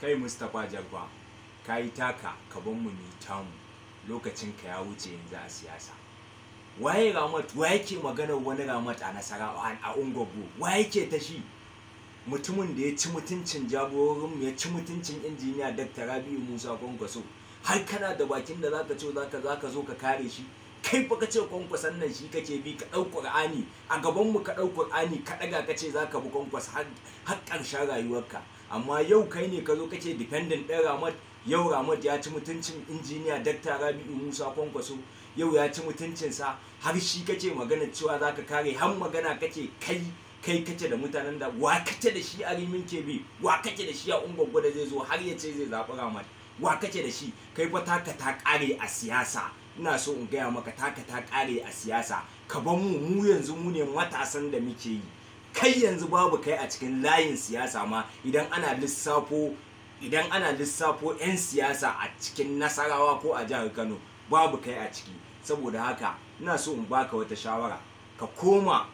Kai Mustapha Jagba, ka yi taka ka ban mu tamu, lokacin ka ya wuce yanzu a siyasa. Waye Ramat, waye ke maganar wani Ramat a Nasarawa a Ungwaggo? Waye ke ta shi? Mutumin da ya ci mutuncin jagororinmu, ya ci mutuncin injiniya Dr. Rabi'u Musa Kwankwaso. Har kana da bakin da zaka ce zaka zo ka kare shi? Kai fa kace Kwankwason nan shi kake bi, ka dau Qur'ani a gaban mu, ka dau Qur'ani ka daga kace zaka bi Kwankwaso har ƙarshen rayuwarka. Amma yau kai ne ka zo kace dependent ɗin Ramat. Yau Ramat ya ci mutuncin injiniya Dr. Rabi'u Musa Kwankwaso. Yau ya ci mutuncinsa, har shi kace magana cewa zaka kare, har magana kace kai kace da mutanen da wa kace da shi a Rimin Kebe, wa kace da shi a Ungwaggo da zai zo har ya ce zai zaɓi Ramat, wa kace da shi? Kai fa taka ta ƙare a siyasa. Ina so in gaya maka taka ta ƙare a siyasa. Ka ban mu yanzu mu ne matasan da muke yi. Kai yanzu babu kai a cikin layin siyasa ma idan ana lissafo 'yan siyasa a cikin Nasarawa ko a jihar Kano, babu kai a ciki. Saboda haka ina so in baka wata shawara, ka koma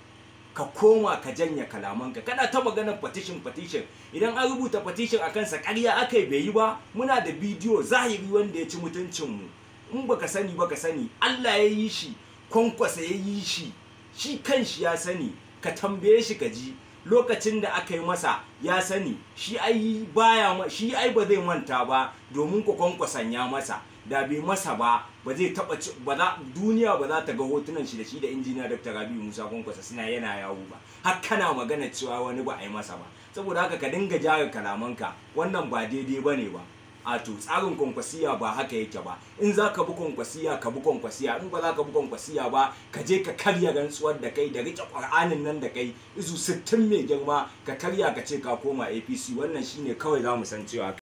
ka janye kalamanka. Kana ta maganar petition idan an rubuta petition a kansa ƙarya aka yi bai yi ba. Muna da bidiyo zahiri wanda ya ci mutuncinmu. In baka sani ba ka sani, Allah ya yi shi, Kwankwaso ya yi shi, shi kanshi ya sani. Ka tambaye shi ka ji lokacin da aka yi masa, ya sani. Shi ai ba zai manta ba, domin ku Kwankwason ya masa. Da bai masa ba zai taba duniya ba za ta ga hotunan shi da injiniya Dr. Rabi'u Musa Kwankwaso suna yana yawo ba. Har kana magana cewa wani ba a yi masa ba. Saboda haka ka dinga jara kalamanka, wannan ba daidai bane ba. A to tsarin Kwankwasiya ba haka yake ba. In za ka bi Kwankwasiya ka bi Kwankwasiya, in ba za ka bi Kwankwasiya ba ka je ka karya rantsuwar da kai da rike Qur'anin nan da kai izu 60 mai girma, ka karya ka ce ka koma APC. Wannan shine kawai za mu san cewa